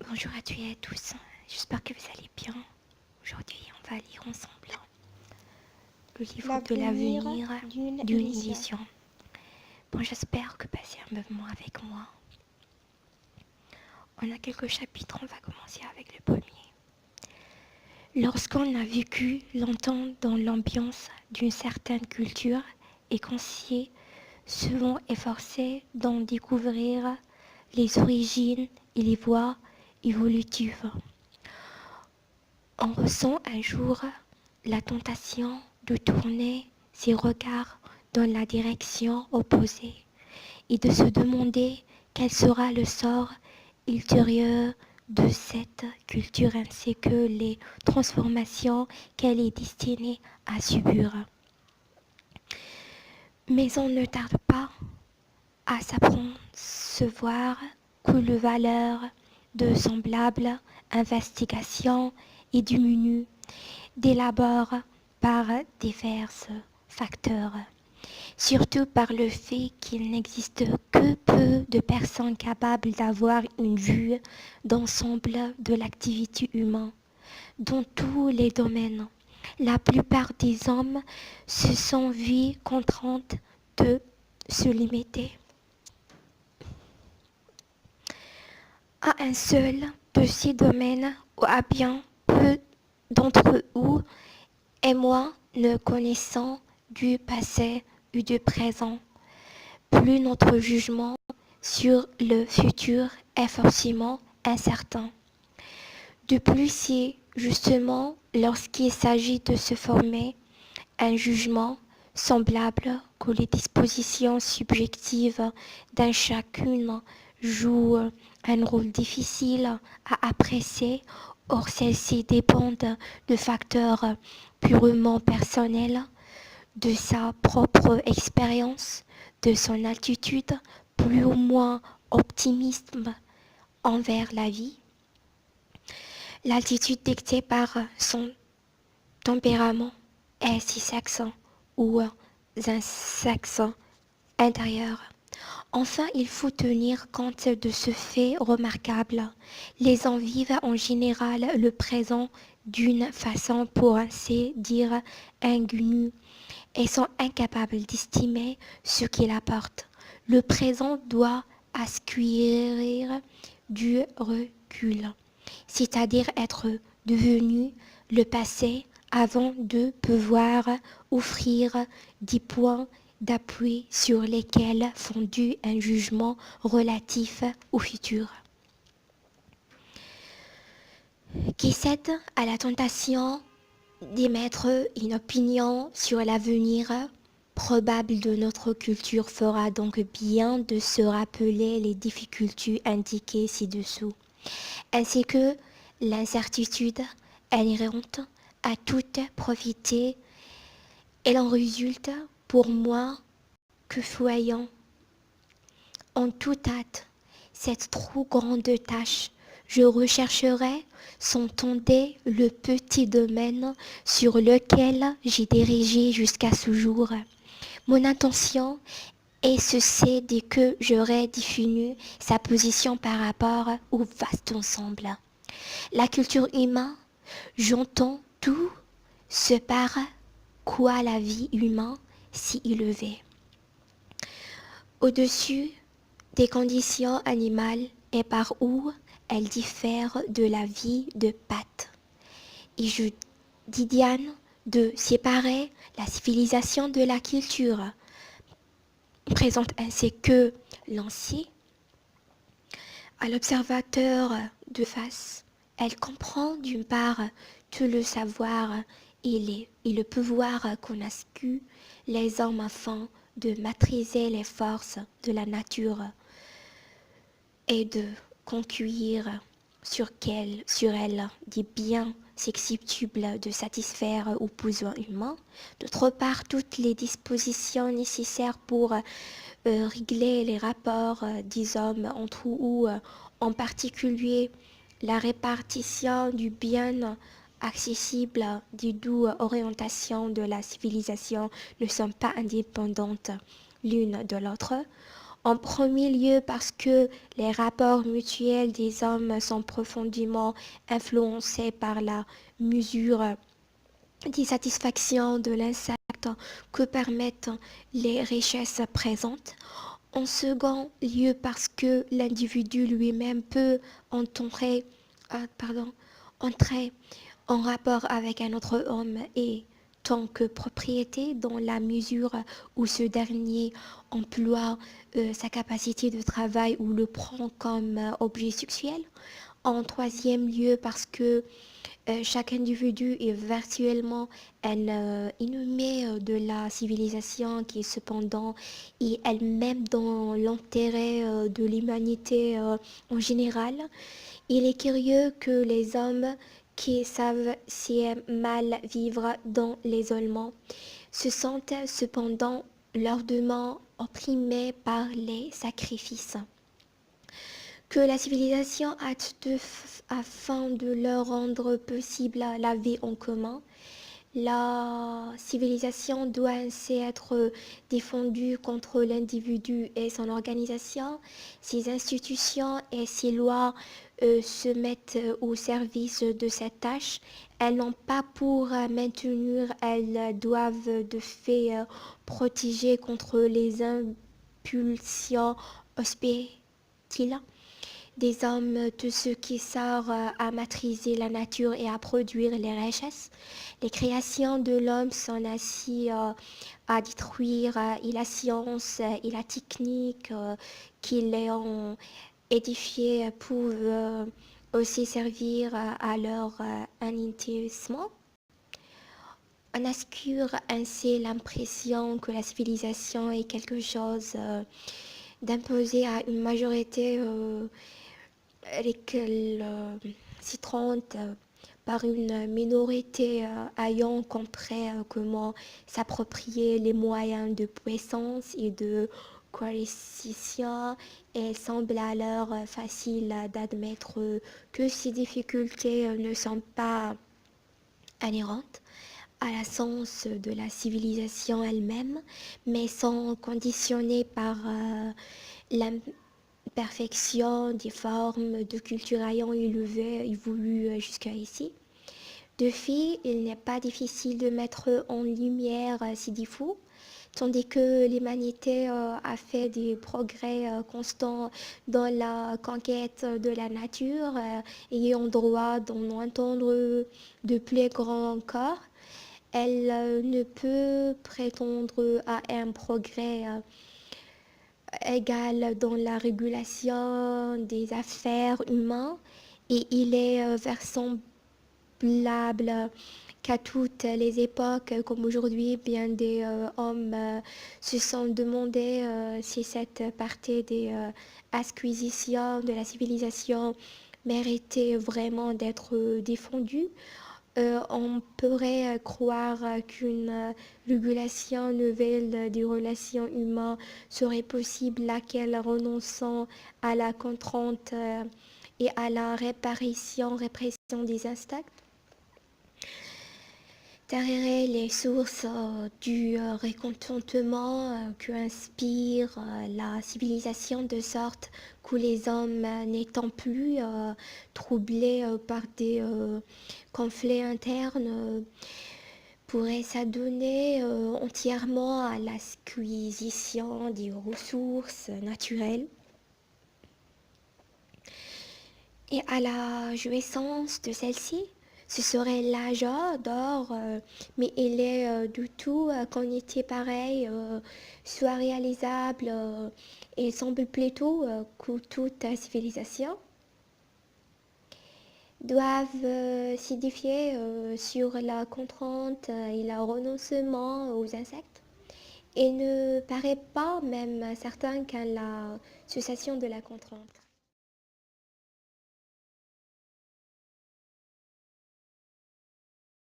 Bonjour à toutes et à tous, j'espère que vous allez bien. Aujourd'hui, on va lire ensemble le livre de l'avenir d'une illusion. Bon, j'espère que passez un moment avec moi. On a quelques chapitres, on va commencer avec le premier. Lorsqu'on a vécu longtemps dans l'ambiance d'une certaine culture et qu'on s'y est souvent efforcé d'en découvrir les origines et les voies évolutives, on ressent un jour la tentation de tourner ses regards dans la direction opposée et de se demander quel sera le sort ultérieur de cette culture ainsi que les transformations qu'elle est destinée à subir. Mais on ne tarde pas à s'apercevoir que la valeur de semblables investigations est diminuée d'élabore par divers facteurs, surtout par le fait qu'il n'existe que peu de personnes capables d'avoir une vue d'ensemble de l'activité humaine dans tous les domaines. La plupart des hommes se sont vus contraints de se limiter à un seul de ces domaines ou à bien peu d'entre eux et moi ne connaissant du passé ou du présent. Plus notre jugement sur le futur est forcément incertain. De plus, c'est justement lorsqu'il s'agit de se former un jugement semblable que les dispositions subjectives d'un chacune jouent un rôle difficile à apprécier. Or, celles-ci dépendent de facteurs purement personnels, de sa propre expérience, de son attitude plus ou moins optimiste envers la vie. L'attitude dictée par son tempérament est si sexe ou un sexe intérieur. Enfin, il faut tenir compte de ce fait remarquable. Les hommes vivent en général le présent d'une façon pour ainsi dire ingénue et sont incapables d'estimer ce qu'il apporte. Le présent doit acquérir du recul, c'est-à-dire être devenu le passé avant de pouvoir offrir des points d'appui sur lesquels fondu un jugement relatif au futur. Qui cède à la tentation d'émettre une opinion sur l'avenir probable de notre culture fera donc bien de se rappeler les difficultés indiquées ci-dessous, ainsi que l'incertitude inhérente à toute probité. Elle en résulte pour moi que voyant en toute hâte cette trop grande tâche, je rechercherai sans tonder le petit domaine sur lequel j'ai dirigé jusqu'à ce jour. Mon intention est ceci dès que j'aurai défini sa position par rapport au vaste ensemble. La culture humaine, j'entends tout ce par quoi la vie humaine s'y élevée. Au-dessus des conditions animales et par où elle diffère de la vie de Pat. Et je dis Diane de séparer la civilisation de la culture, présente ainsi que l'ancien. À l'observateur de face, elle comprend d'une part tout le savoir et le pouvoir qu'ont acquis les hommes afin de maîtriser les forces de la nature et de conquérir sur elle des biens susceptibles de satisfaire aux besoins humains. D'autre part, toutes les dispositions nécessaires pour régler les rapports des hommes entre eux, en particulier la répartition du bien accessible des deux orientations de la civilisation ne sont pas indépendantes l'une de l'autre. En premier lieu parce que les rapports mutuels des hommes sont profondément influencés par la mesure des satisfactions de l'insecte que permettent les richesses présentes. En second lieu parce que l'individu lui-même peut entrer, entrer en rapport avec un autre homme et tant que propriété dans la mesure où ce dernier emploie sa capacité de travail ou le prend comme objet sexuel. En troisième lieu, parce que chaque individu est virtuellement un inhumé de la civilisation qui cependant est elle-même dans l'intérêt de l'humanité en général. Il est curieux que les hommes qui savent si mal vivre dans l'isolement se sentent cependant lourdement opprimés par les sacrifices que la civilisation a afin de leur rendre possible la vie en commun. La civilisation doit ainsi être défendue contre l'individu et son organisation. Ses institutions et ses lois se mettent au service de cette tâche. Elles n'ont pas pour maintenir, elles doivent de fait protéger contre les impulsions hostiles des hommes, tous ceux qui servent à maîtriser la nature et à produire les richesses. Les créations de l'homme sont ainsi à détruire et la science et la technique qui les ont édifiés peuvent aussi servir à leur anéantissement. On assure ainsi l'impression que la civilisation est quelque chose d'imposé à une majorité récalcitrante par une minorité ayant compris comment s'approprier les moyens de puissance et de coercition. Il semble alors facile d'admettre que ces difficultés ne sont pas inhérentes à l'essence de la civilisation elle-même, mais sont conditionnées par l'imperfection des formes de culture ayant évolué jusqu'à ici. De fait, il n'est pas difficile de mettre en lumière ces défauts, tandis que l'humanité a fait des progrès constants dans la conquête de la nature, ayant droit d'en entendre de plus grands encore. Elle ne peut prétendre à un progrès égal dans la régulation des affaires humaines et il est vraisemblable qu'à toutes les époques, comme aujourd'hui, bien des hommes se sont demandé si cette partie des acquisitions de la civilisation méritait vraiment d'être défendue. On pourrait croire qu'une régulation nouvelle des relations humaines serait possible, laquelle renonçant à la contrainte et à la répression des instincts, tairait les sources du récontentement que inspire la civilisation de sorte que les hommes n'étant plus troublés par des conflits internes pourraient s'adonner entièrement à l'acquisition des ressources naturelles et à la jouissance de celles-ci. Ce serait l'âge d'or, mais il est du tout qu'en était pareil, soit réalisable et semble plutôt que toute civilisation doivent s'édifier sur la contrainte et le renoncement aux insectes. Il ne paraît pas même certain qu'à la cessation de la contrainte.